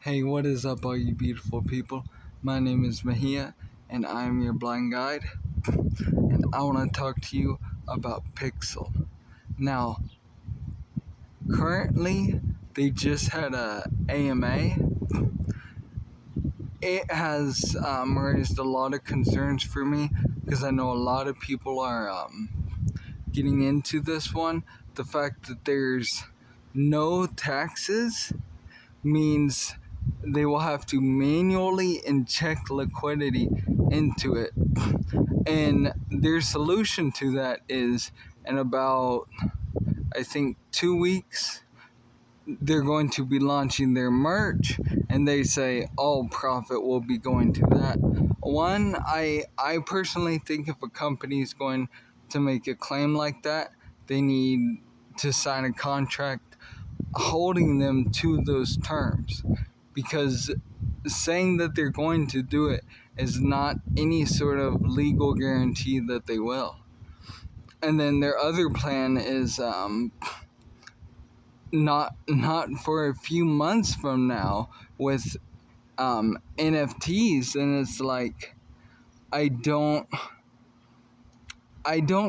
Hey, what is up, all you beautiful people? My name is Mahia, and I am your blind guide. And I want to talk to you about Pixel. Now, currently, they just had a AMA. It has raised a lot of concerns for me because I know a lot of people are getting into this one. The fact that there's no taxes means they will have to manually inject liquidity into it. And their solution to that is in about, I think, 2 weeks, they're going to be launching their merch, and they say all profit will be going to that. One, I personally think if a company is going to make a claim like that, they need to sign a contract holding them to those terms, because saying that they're going to do it is not any sort of legal guarantee that they will. And then their other plan is not for a few months from now with NFTs, and it's like I don't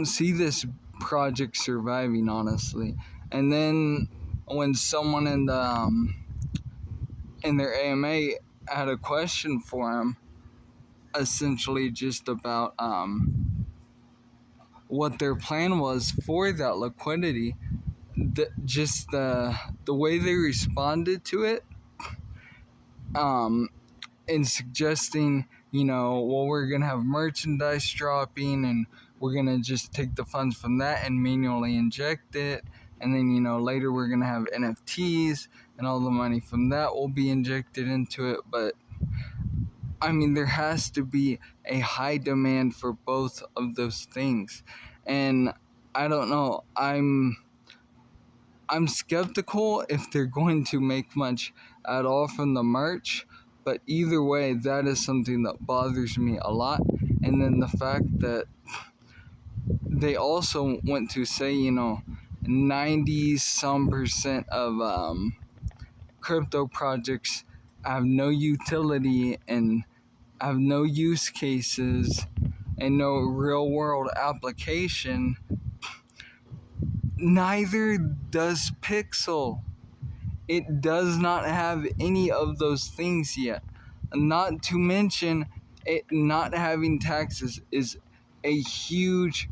see this project surviving, honestly. And then when someone in their AMA had a question for him, essentially just about what their plan was for that liquidity, the way they responded to it, in suggesting, well, we're gonna have merchandise dropping, and we're gonna just take the funds from that and manually inject it, and then later we're gonna have NFTs, and all the money from that will be injected into it. But I mean, there has to be a high demand for both of those things. And I don't know, I'm skeptical if they're going to make much at all from the merch, but either way, that is something that bothers me a lot. And then the fact that they also went to say, 90 some percent of crypto projects have no utility and have no use cases and no real world application. Neither does Pixel. It does not have any of those things yet. Not to mention, it not having taxes is a huge,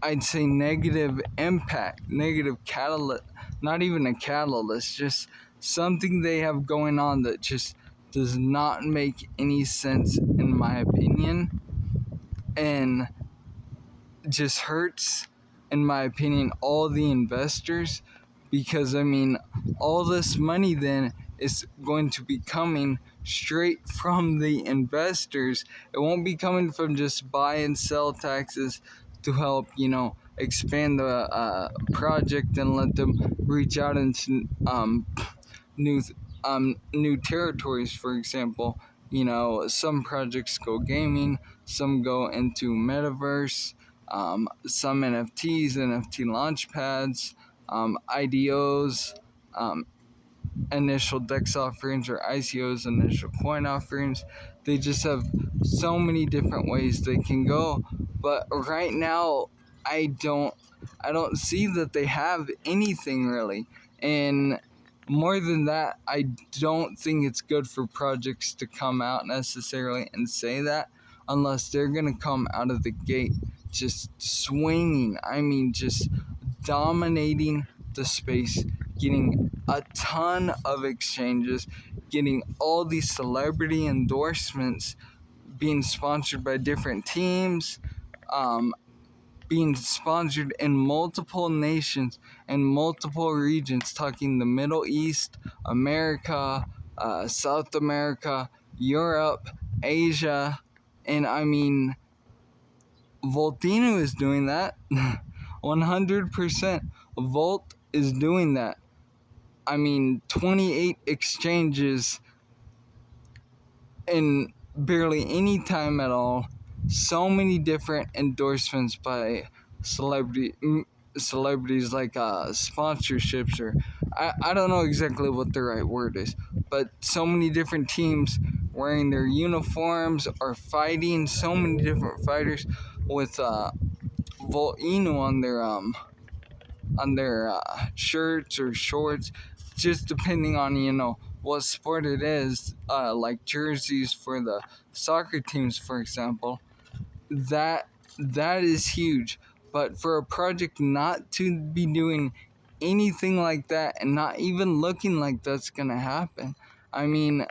I'd say negative impact, negative catalyst, not even a catalyst, just something they have going on that just does not make any sense, in my opinion, and just hurts, in my opinion, all the investors, because I mean, all this money then is going to be coming straight from the investors. It won't be coming from just buy and sell taxes to help, expand the project and let them reach out into new new territories. For example, some projects go gaming, some go into metaverse, some NFTs, NFT launch pads, IDOs, initial DEX offerings, or ICOs, initial coin offerings. They just have so many different ways they can go. But right now, I don't see that they have anything really. And more than that, I don't think it's good for projects to come out necessarily and say that, unless they're going to come out of the gate just swinging. I mean, just dominating the space, getting a ton of exchanges, getting all these celebrity endorsements, being sponsored by different teams, being sponsored in multiple nations and multiple regions, talking the Middle East, America, South America, Europe, Asia. And I mean, Voltino is doing that. 100% Volt is doing that. I mean, 28 exchanges in barely any time at all. So many different endorsements by celebrities like sponsorships, or I don't know exactly what the right word is, but so many different teams wearing their uniforms or fighting, so many different fighters with Volcano on their shirts or shorts, just depending on what sport it is, like jerseys for the soccer teams, for example. That is huge. But for a project not to be doing anything like that and not even looking like that's gonna happen, I mean,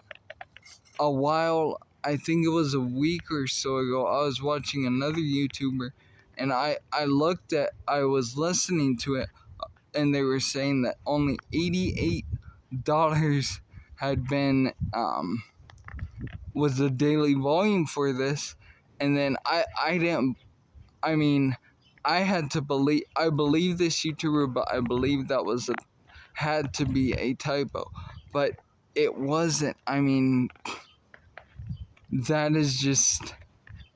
I think it was a week or so ago, I was watching another YouTuber, and I was listening to it, and they were saying that only $88 had been was the daily volume for this. And then I didn't, I mean, I believe this YouTuber, but I believe that had to be a typo, but it wasn't. I mean, that is just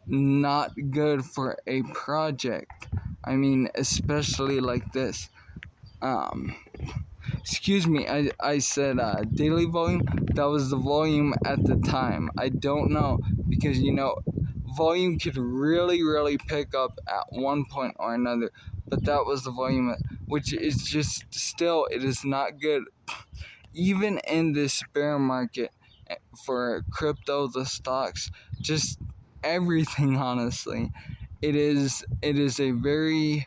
not good for a project. I mean, especially like this. Excuse me, I said daily volume. That was the volume at the time. I don't know, because volume could really, really pick up at one point or another, but that was the volume, which is just still, it is not good. Even in this bear market for crypto, the stocks, just everything, honestly, it is a very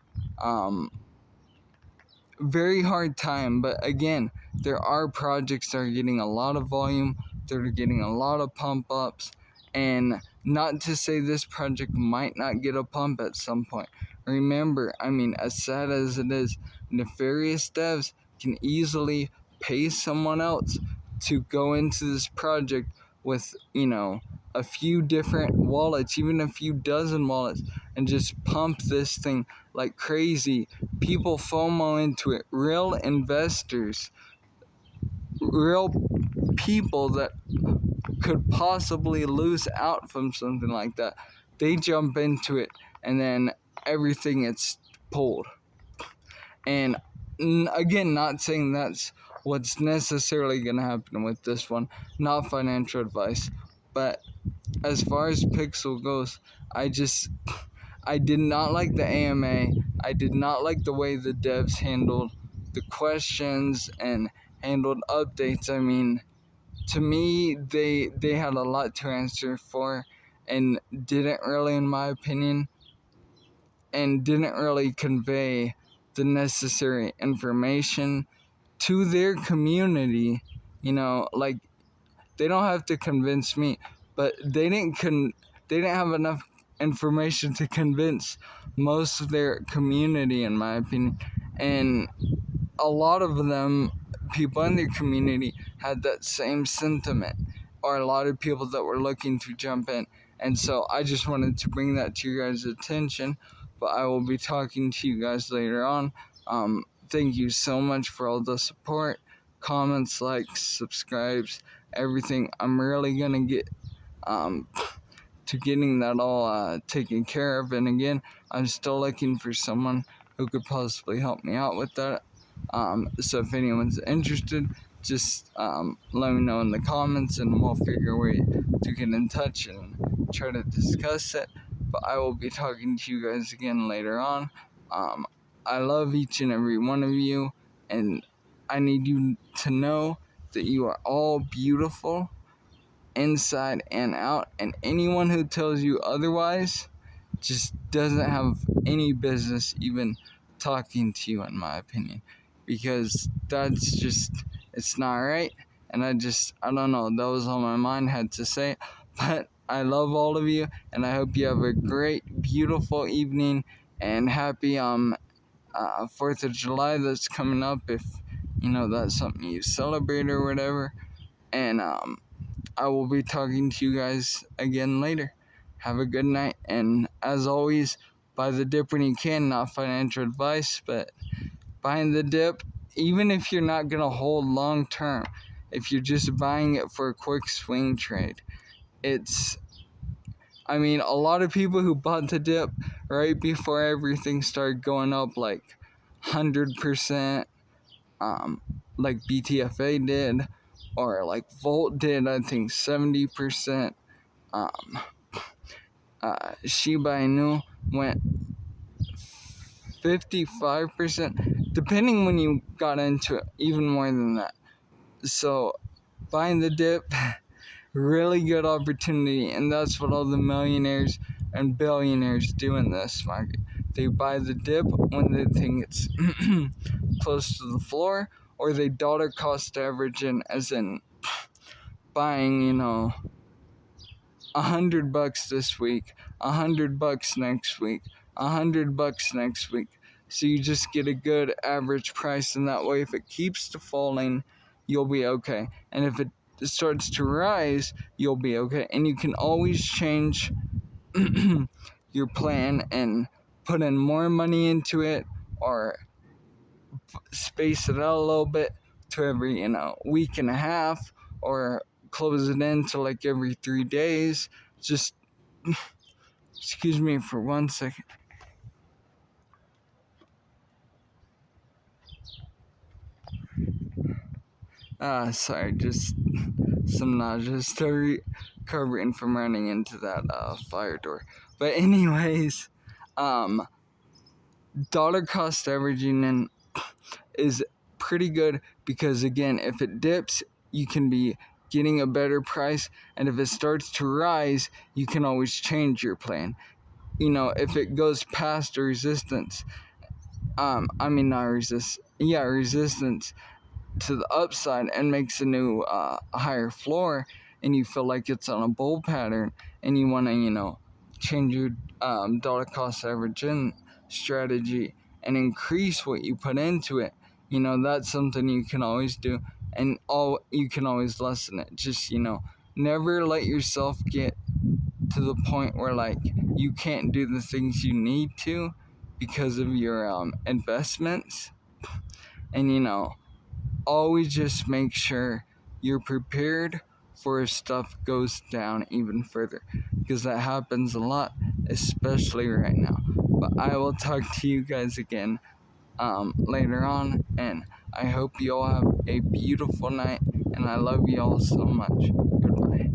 hard time. But again, there are projects that are getting a lot of volume, that are getting a lot of pump ups, and not to say this project might not get a pump at some point. Remember, I mean, as sad as it is, nefarious devs can easily pay someone else to go into this project with, a few different wallets, even a few dozen wallets, and just pump this thing like crazy. People FOMO into it. Real investors, real people that could possibly lose out from something like that, they jump into it, and then everything gets pulled. And again, not saying that's what's necessarily going to happen with this one, not financial advice, but as far as Pixel goes, I did not like the AMA. I did not like the way the devs handled the questions and handled updates. I mean, to me, they had a lot to answer for, and didn't really, in my opinion, and didn't really convey the necessary information to their community. Like, they don't have to convince me, but they didn't have enough information to convince most of their community, in my opinion. And a lot of them, people in their community, had that same sentiment, or a lot of people that were looking to jump in. And so I just wanted to bring that to your guys' attention, but I will be talking to you guys later on. Thank you so much for all the support, comments, likes, subscribes, everything. I'm really gonna get to getting that all taken care of. And again, I'm still looking for someone who could possibly help me out with that. So if anyone's interested, just let me know in the comments, and we'll figure a way to get in touch and try to discuss it. But I will be talking to you guys again later on. I love each and every one of you, and I need you to know that you are all beautiful, inside and out, and anyone who tells you otherwise just doesn't have any business even talking to you, in my opinion, because it's not right. And I don't know, that was all my mind had to say. But I love all of you, and I hope you have a great, beautiful evening, and happy 4th of July that's coming up, if that's something you celebrate or whatever. And I will be talking to you guys again later. Have a good night, and as always, buy the dip when you can. Not financial advice, but buying the dip, even if you're not gonna hold long term, if you're just buying it for a quick swing trade, a lot of people who bought the dip right before everything started going up like 100%, like BTFA did, or like Volt did, I think 70%. Shiba Inu went 55%, depending when you got into it, even more than that. So buying the dip, really good opportunity, and that's what all the millionaires and billionaires do in this market. They buy the dip when they think it's close to the floor, or they dollar cost average in, as in buying, $100 this week, $100 next week, $100 next week. So you just get a good average price, and that way, if it keeps to falling, you'll be okay. And if it starts to rise, you'll be okay. And you can always change your plan and put in more money into it, or space it out a little bit to every, week and a half, or close it in to like every 3 days. Just excuse me for 1 second. Sorry, just some nausea, still recovering from running into that fire door. But anyways, dollar cost averaging in is pretty good, because again, if it dips, you can be getting a better price, and if it starts to rise, you can always change your plan. If it goes past a resistance, resistance to the upside, and makes a new higher floor, and you feel like it's on a bull pattern, and you want to change your dollar cost average in strategy and increase what you put into it, that's something you can always do, and you can always lessen it. Just never let yourself get to the point where like you can't do the things you need to because of your investments. And always just make sure you're prepared for if stuff goes down even further, because that happens a lot, especially right now. But I will talk to you guys again later on, and I hope you all have a beautiful night, and I love you all so much. Goodbye.